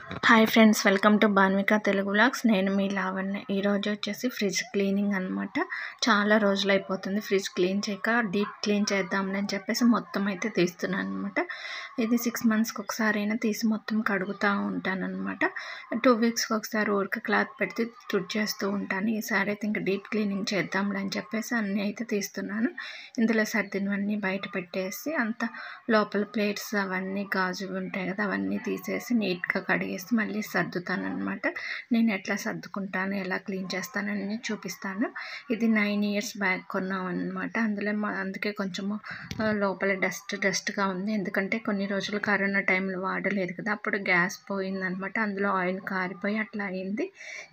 Hi friends, welcome to Banvika Telugu vlogs. నేను మీ లావణ్య. ఈరోజు వచ్చేసి ఫ్రిడ్జ్ క్లీనింగ్ అనమాట. చాలా రోజులు అయిపోతుంది ఫ్రిడ్జ్ క్లీన్ చేయక. డీప్ క్లీన్ చేద్దామని చెప్పేసి మొత్తం అయితే తీస్తున్నాను అనమాట. ఇది 6 monthsకి ఒకసారి అయినా తీసి మొత్తం కడుగుతూ ఉంటాను అనమాట. 2 weeksకి ఒకసారి ఊరికి క్లాత్ పెడితే తుడిచేస్తూ ఉంటాను. ఈసారి అయితే ఇంకా డీప్ క్లీనింగ్ చేద్దాంలే అని చెప్పేసి అన్నీ అయితే తీస్తున్నాను. ఇందులో సర్దినవన్నీ బయట పెట్టేసి అంత లోపల ప్లేట్స్ అవన్నీ గాజువి ఉంటాయి కదా, అవన్నీ తీసేసి నీట్గా కడిగేసి మళ్ళీ సర్దుతాను అనమాట. నేను ఎట్లా సర్దుకుంటాను, ఎలా క్లీన్ చేస్తానని చూపిస్తాను. ఇది 9 years బ్యాక్ కొన్నాం అనమాట. అందుకే కొంచెము లోపల డస్ట్గా ఉంది. ఎందుకంటే కొన్ని రోజులు కరోనా టైంలో వాడలేదు కదా, అప్పుడు గ్యాస్ పోయిందనమాట. అందులో ఆయిల్ కారిపోయి అట్లా అయింది.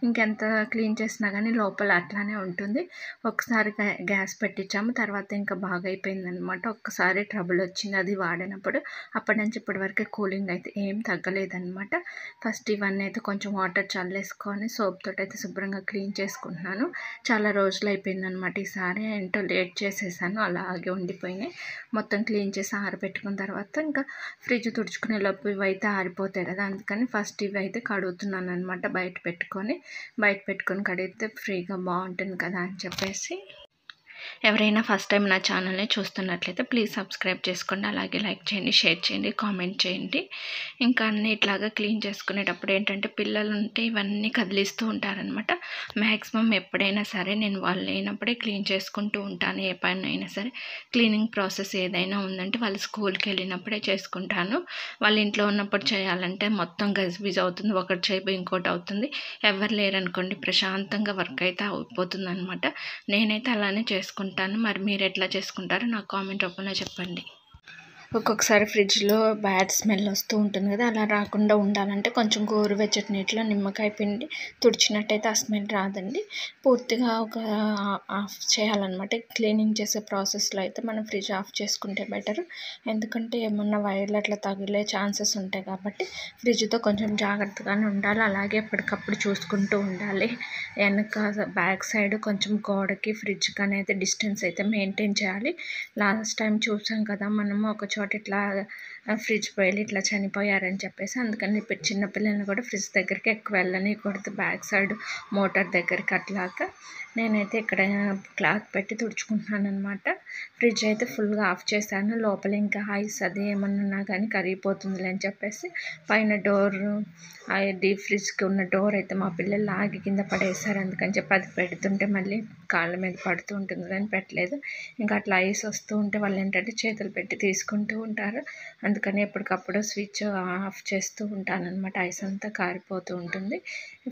ఇంకెంత క్లీన్ చేసినా కానీ లోపల అట్లానే ఉంటుంది. ఒకసారి గ్యాస్ పెట్టించాము, తర్వాత ఇంకా బాగా అయిపోయింది అనమాట. ఒక్కసారి ట్రబుల్ వచ్చింది అది వాడినప్పుడు. అప్పటి నుంచి ఇప్పటి వరకు కూలింగ్ అయితే ఏం తగ్గలేదన్నమాట. ఫస్ట్ ఇవన్నీ అయితే కొంచెం వాటర్ చల్లేసుకొని సోప్ తోటి అయితే శుభ్రంగా క్లీన్ చేసుకుంటున్నాను. చాలా రోజులు అయిపోయిందనమాట. ఈసారి ఏంటో లేట్ చేసేసాను, అలాగే ఉండిపోయినాయి. మొత్తం క్లీన్ చేసి ఆరబెట్టుకున్న తర్వాత ఇంకా ఫ్రిడ్జ్ తుడుచుకునే లోపు ఇవైతే ఆరిపోతాయి కదా, అందుకని ఫస్ట్ ఇవి అయితే కడుగుతున్నాను అనమాట. బయట పెట్టుకొని కడిగితే ఫ్రీగా బాగుంటుంది కదా అని చెప్పేసి. ఎవరైనా ఫస్ట్ టైం నా ఛానల్ని చూస్తున్నట్లయితే ప్లీజ్ సబ్స్క్రైబ్ చేసుకోండి, అలాగే లైక్ చేయండి, షేర్ చేయండి, కామెంట్ చేయండి. ఇంకా అన్నీ ఇట్లాగా క్లీన్ చేసుకునేటప్పుడు ఏంటంటే పిల్లలు ఉంటే ఇవన్నీ కదిలిస్తూ ఉంటారనమాట. మ్యాక్సిమం ఎప్పుడైనా సరే నేను వాళ్ళు లేనప్పుడే క్లీన్ చేసుకుంటూ ఉంటాను. ఏ పని అయినా సరే క్లీనింగ్ ప్రాసెస్ ఏదైనా ఉందంటే వాళ్ళు స్కూల్కి వెళ్ళినప్పుడే చేసుకుంటాను. వాళ్ళ ఇంట్లో ఉన్నప్పుడు చేయాలంటే మొత్తం గజిబిజి అవుతుంది, ఒకటి చేయబోయి ఇంకోటి అవుతుంది. ఎవరు లేరనుకోండి ప్రశాంతంగా వర్క్ అయితే అయిపోతుంది అనమాట. నేనైతే అలానే చేసుకుంటాను. మరి మీరు ఎట్లా చేసుకుంటారో నాకు కామెంట్ రూపంలో చెప్పండి. ఒక్కొక్కసారి ఫ్రిడ్జ్లో బ్యాడ్ స్మెల్ వస్తూ ఉంటుంది కదా, అలా రాకుండా ఉండాలంటే కొంచెం గోరువెచ్చటి నీటిలో నిమ్మకాయ పిండి తుడిచినట్టయితే ఆ స్మెల్ రాదండి. పూర్తిగా ఆఫ్ చేయాలన్నమాట. క్లీనింగ్ చేసే ప్రాసెస్లో అయితే మనం ఫ్రిడ్జ్ ఆఫ్ చేసుకుంటే బెటర్. ఎందుకంటే ఏమన్నా వైర్లు అట్లా తగిలే ఛాన్సెస్ ఉంటాయి కాబట్టి ఫ్రిడ్జ్తో కొంచెం జాగ్రత్తగానే ఉండాలి. అలాగే ఎప్పటికప్పుడు చూసుకుంటూ ఉండాలి. వెనక బ్యాక్ సైడ్ కొంచెం గోడకి ఫ్రిడ్జ్కి అనేది డిస్టెన్స్ అయితే మెయింటైన్ చేయాలి. లాస్ట్ టైం చూసాం కదా మనము ఒక చోట ఇట్లా ఫ్రిడ్జ్ పోయి ఇట్లా చనిపోయారని చెప్పేసి, అందుకని చిన్నపిల్లల్ని కూడా ఫ్రిడ్జ్ దగ్గరికి ఎక్కువ వెళ్ళనీయకూడదు, బ్యాక్ సైడ్ మోటార్ దగ్గరికి. అట్లాగా నేనైతే ఇక్కడ క్లాత్ పెట్టి తుడుచుకుంటున్నాను అనమాట. ఫ్రిడ్జ్ అయితే ఫుల్గా ఆఫ్ చేశాను. లోపల ఇంకా ఐస్ అది ఏమన్నా ఉన్నా కానీ కరిగిపోతుందిలే అని చెప్పేసి పైన డోర్, డీప్ ఫ్రిడ్జ్కి ఉన్న డోర్ అయితే మా పిల్లలు ఆగి కింద పడేశారు. అందుకని చెప్పి అది పెడుతుంటే మళ్ళీ కాళ్ళ మీద పడుతూ ఉంటుంది కానీ పెట్టలేదు. ఇంకా అట్లా ఐస్ వస్తూ ఉంటే వాళ్ళు ఏంటంటే చేతులు పెట్టి తీసుకుంటూ ఉంటారు. అందుకని ఎప్పటికప్పుడు స్విచ్ ఆఫ్ చేస్తూ ఉంటాను అనమాట. ఐస్ అంతా కారిపోతూ ఉంటుంది.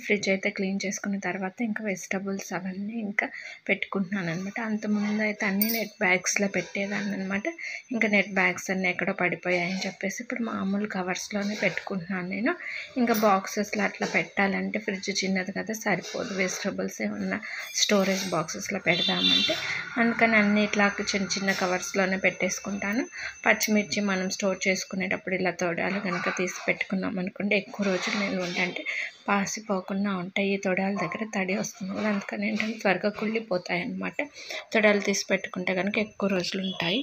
ఫ్రిడ్జ్ అయితే క్లీన్ చేసుకున్న తర్వాత ఇంకా వెజిటబుల్స్ అవన్నీ ఇంకా పెట్టుకుంటున్నాను అనమాట. అంతకుముందు అయితే అన్నీ నెట్ బ్యాగ్స్లో పెట్టేదాన్ని అనమాట. ఇంకా నెట్ బ్యాగ్స్ అన్నీ ఎక్కడో పడిపోయాయని చెప్పేసి ఇప్పుడు మామూలు కవర్స్లోనే పెట్టుకుంటున్నాను నేను. ఇంకా బాక్సెస్లో అట్లా పెట్టాలంటే ఫ్రిడ్జ్ చిన్నది కదా, సరిపోదు. వెజిటబుల్స్ ఏమన్నా స్టోరేజ్ బాక్సెస్లో పెడదామంటే అందుకని అన్ని ఇట్లా చిన్న చిన్న కవర్స్లోనే పెట్టేసుకుంటాను. పచ్చిమిర్చి మనం స్టోర్ చేసుకునేటప్పుడు ఇలా తొడాలు కనుక తీసి పెట్టుకున్నాం అనుకోండి, ఎక్కువ రోజులు నిల్వ ఉంటాయంటే పాసిపోకుండా ఉంటాయి. ఈ తొడాల దగ్గర తడి వస్తుంది కదా, అందుకని ఏంటంటే త్వరగా కుళ్ళిపోతాయి అన్నమాట. తొడాలు తీసి పెట్టుకుంటే కనుక ఎక్కువ రోజులు ఉంటాయి.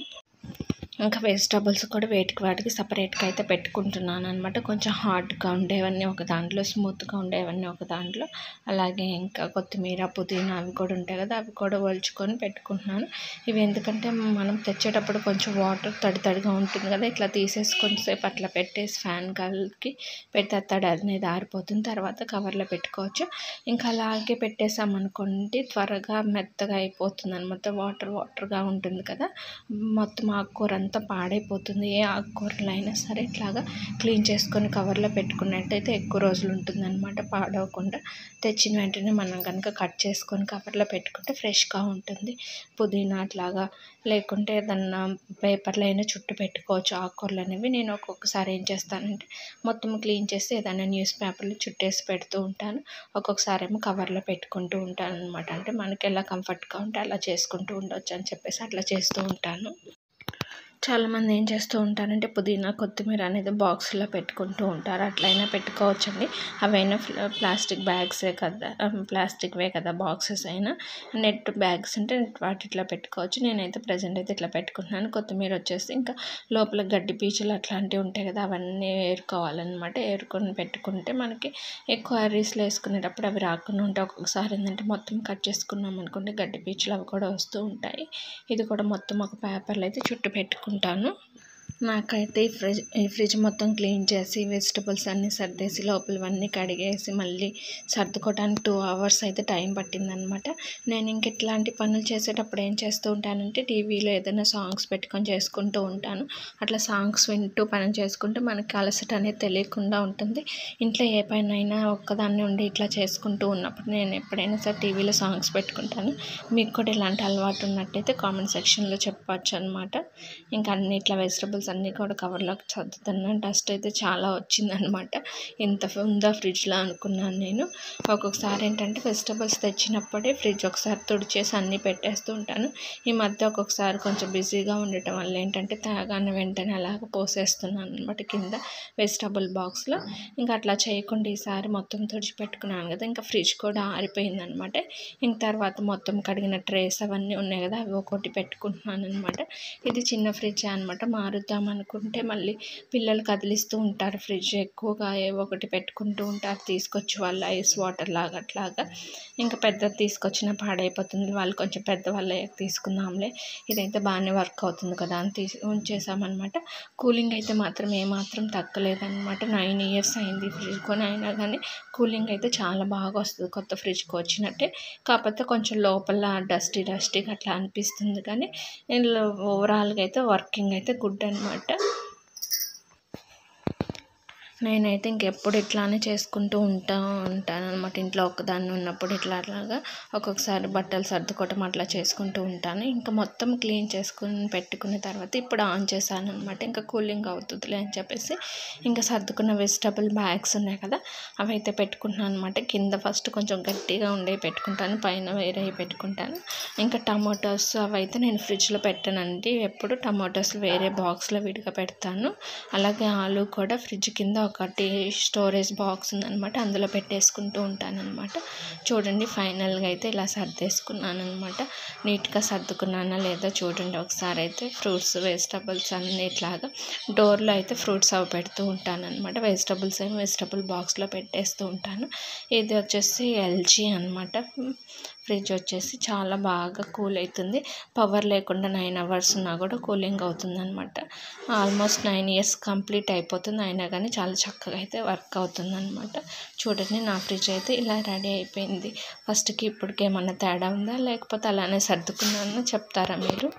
ఇంకా వెజిటబుల్స్ కూడా వాటికి సపరేట్గా అయితే పెట్టుకుంటున్నాను అనమాట. కొంచెం హార్డ్గా ఉండేవన్నీ ఒక దాంట్లో, స్మూత్గా ఉండేవన్నీ ఒక దాంట్లో, అలాగే ఇంకా కొత్తిమీర, పుదీనా అవి కూడా ఉంటాయి కదా, అవి కూడా ఒలుచుకొని పెట్టుకుంటున్నాను. ఇవి ఎందుకంటే మనం తెచ్చేటప్పుడు కొంచెం వాటర్ తడిగా ఉంటుంది కదా, ఇట్లా తీసేసి కొంచెంసేపు అట్లా పెట్టేసి ఫ్యాన్ గాలికి పెడితే తడి అనేది ఆరిపోతుంది. తర్వాత కవర్లో పెట్టుకోవచ్చు. ఇంకా అలాగే పెట్టేసామనుకోండి త్వరగా మెత్తగా అయిపోతుంది అనమాట. వాటర్గా ఉంటుంది కదా, మొత్తం ఆకుకూర అంతా పాడైపోతుంది. ఏ ఆకుకూరలు అయినా సరే ఇట్లాగా క్లీన్ చేసుకొని కవర్లో పెట్టుకున్నట్టయితే ఎక్కువ రోజులు ఉంటుంది అనమాట, పాడవకుండా. తెచ్చిన వెంటనే మనం కనుక కట్ చేసుకొని కవర్లో పెట్టుకుంటే ఫ్రెష్గా ఉంటుంది. పుదీనా అట్లాగా, లేకుంటే ఏదన్నా పేపర్లో అయినా చుట్టు పెట్టుకోవచ్చు ఆకుకూరలు అనేవి. నేను ఒక్కొక్కసారి ఏం చేస్తానంటే మొత్తం క్లీన్ చేసి ఏదైనా న్యూస్ పేపర్లు చుట్టేసి పెడుతూ ఉంటాను. ఒక్కొక్కసారి ఏమో కవర్లో పెట్టుకుంటూ ఉంటాను అనమాట. అంటే మనకి ఎలా కంఫర్ట్గా ఉంటే అలా చేసుకుంటూ ఉండొచ్చు అని చెప్పేసి అట్లా చేస్తూ ఉంటాను. చాలామంది ఏం చేస్తూ ఉంటారంటే పుదీనా కొత్తిమీర అనేది బాక్స్లో పెట్టుకుంటూ ఉంటారు. అట్లయినా పెట్టుకోవచ్చండి. అవైనా ప్లాస్టిక్ బ్యాగ్సే కదా, ప్లాస్టిక్వే కదా బాక్సెస్ అయినా. నెట్ బ్యాగ్స్ అంటే వాటిట్లో పెట్టుకోవచ్చు. నేనైతే ప్రజెంట్ అయితే ఇట్లా పెట్టుకుంటున్నాను. కొత్తిమీర వచ్చేసి ఇంకా లోపల గడ్డి పీచులు అట్లాంటివి ఉంటాయి కదా, అవన్నీ ఏరుకోవాలన్నమాట. ఏరుకొని పెట్టుకుంటే మనకి ఎక్కువ కర్రీస్లో వేసుకునేటప్పుడు అవి రాకుండా ఉంటాయి. ఒక్కొక్కసారి ఏంటంటే మొత్తం కట్ చేసుకున్నాం అనుకోండి గడ్డి పీచులు అవి కూడా వస్తూ ఉంటాయి. ఇది కూడా మొత్తం ఒక పేపర్లో అయితే చుట్టు పెట్టుకుంటాను. నాకైతే ఈ ఫ్రిడ్జ్ మొత్తం క్లీన్ చేసి వెజిటబుల్స్ అన్నీ సర్దేసి లోపలవన్నీ కడిగేసి మళ్ళీ సర్దుకోవడానికి 2 hours అయితే టైం పట్టిందనమాట. నేను ఇంక ఇట్లాంటి పనులు చేసేటప్పుడు ఏం చేస్తూ ఉంటానంటే టీవీలో ఏదైనా సాంగ్స్ పెట్టుకొని చేసుకుంటూ ఉంటాను. అట్లా సాంగ్స్ వింటూ పని చేసుకుంటే మనకి అలసట అనేది తెలియకుండా ఉంటుంది. ఇంట్లో ఏ పనైనా ఒక్కదాన్ని ఉండి ఇట్లా చేసుకుంటూ ఉన్నప్పుడు నేను ఎప్పుడైనా సరే టీవీలో సాంగ్స్ పెట్టుకుంటాను. మీకు కూడా ఇలాంటి అలవాటు ఉన్నట్టయితే కామెంట్ సెక్షన్లో చెప్పచ్చు అనమాట. ఇంకా అన్ని ఇట్లా వెజిటబుల్స్ అన్నీ కూడా కవర్లోకి సర్దుతున్నాను. డస్ట్ అయితే చాలా వచ్చిందనమాట. ఎంత ఉందా ఫ్రిడ్జ్లో అనుకున్నాను నేను. ఒక్కొక్కసారి ఏంటంటే వెజిటబుల్స్ తెచ్చినప్పుడే ఫ్రిడ్జ్ ఒకసారి తుడిచేసి అన్నీ పెట్టేస్తూ ఉంటాను. ఈ మధ్య ఒక్కొక్కసారి కొంచెం బిజీగా ఉండటం వల్ల ఏంటంటే తాగానే వెంటనే అలాగ పోసేస్తున్నాను అనమాట కింద వెజిటబుల్ బాక్స్లో. ఇంకా అట్లా చేయకుండా ఈసారి మొత్తం తుడిచిపెట్టుకున్నాను కదా, ఇంకా ఫ్రిడ్జ్ కూడా ఆరిపోయిందనమాట. ఇంక తర్వాత మొత్తం కడిగిన ట్రేస్ అవన్నీ ఉన్నాయి కదా, అవి ఒక్కొక్కటి పెట్టుకుంటున్నాను అనమాట. ఇది చిన్న ఫ్రిడ్జ్ అనమాట. మారుద్దాం అనుకుంటే మళ్ళీ పిల్లలు కదిలిస్తూ ఉంటారు. ఫ్రిడ్జ్ ఎక్కువగా ఏవో ఒకటి పెట్టుకుంటూ ఉంటారు తీసుకొచ్చి వాళ్ళు ఐస్ వాటర్ లాగా అట్లాగా. ఇంకా పెద్దది తీసుకొచ్చిన పాడైపోతుంది. వాళ్ళు కొంచెం పెద్దవాళ్ళు తీసుకుందాంలే, ఇదైతే బాగానే వర్క్ అవుతుంది కదా అని ఉంచేసామన్నమాట. కూలింగ్ అయితే మాత్రం ఏమాత్రం తగ్గలేదన్నమాట. 9 years అయింది ఫ్రిడ్జ్ కొని, అయినా కానీ కూలింగ్ అయితే చాలా బాగా వస్తుంది కొత్త ఫ్రిడ్జ్కి వచ్చినట్టే. కాకపోతే కొంచెం లోపల డస్టీగా అట్లా అనిపిస్తుంది, కానీ ఓవరాల్గా అయితే వర్కింగ్ అయితే గుడ్ అనమాట. నేనైతే ఇంకెప్పుడు ఇట్లానే చేసుకుంటూ ఉంటాను అనమాట. ఇంట్లో ఒక్కదాన్ని ఉన్నప్పుడు అట్లాగా ఒక్కొక్కసారి బట్టలు సర్దుకోవటం అట్లా చేసుకుంటూ ఉంటాను. ఇంకా మొత్తం క్లీన్ చేసుకుని పెట్టుకున్న తర్వాత ఇప్పుడు ఆన్ చేశాను అనమాట. ఇంకా కూలింగ్ అవుతుందిలే అని చెప్పేసి ఇంకా సర్దుకున్న వెజిటబుల్ బ్యాగ్స్ ఉన్నాయి కదా, అవి అయితే పెట్టుకుంటున్నాను అనమాట. కింద ఫస్ట్ కొంచెం గట్టిగా ఉండే పెట్టుకుంటాను, పైన వేరే పెట్టుకుంటాను. ఇంకా టమాటోస్ అవి అయితే నేను ఫ్రిడ్జ్లో పెట్టానండి. ఎప్పుడు టమాటోస్ వేరే బాక్స్లో విడిగా పెడతాను. అలాగే ఆలు కూడా ఫ్రిడ్జ్ కింద ఒకటి స్టోరేజ్ బాక్స్ ఉందన్నమాట, అందులో పెట్టేసుకుంటూ ఉంటానన్నమాట. చూడండి ఫైనల్గా అయితే ఇలా సర్దేసుకున్నాను అనమాట. నీట్గా సర్దుకున్నానా లేదా చూడండి ఒకసారి. అయితే ఫ్రూట్స్ వెజిటబుల్స్ అన్నీ ఇట్లాగా డోర్లో అయితే ఫ్రూట్స్ అవి పెడుతూ ఉంటాను అనమాట. వెజిటబుల్స్ ఏమో వెజిటబుల్ బాక్స్లో పెట్టేస్తూ ఉంటాను. ఇది వచ్చేసి ఎల్జీ అనమాట. ఫ్రిడ్జ్ వచ్చేసి చాలా బాగా కూల్ అవుతుంది. పవర్ లేకుండా 9 hours ఉన్నా కూడా కూలింగ్ అవుతుంది అనమాట. ఆల్మోస్ట్ 9 years కంప్లీట్ అయిపోతుంది, అయినా కానీ చాలా చక్కగా అయితే వర్క్ అవుతుంది అనమాట. చూడండి నా ఫ్రిడ్జ్ అయితే ఇలా రెడీ అయిపోయింది. ఫస్ట్కి ఇప్పటికి ఏమన్నా తేడా ఉందా లేకపోతే అలానే సర్దుకున్నానో చెప్తారా మీరు?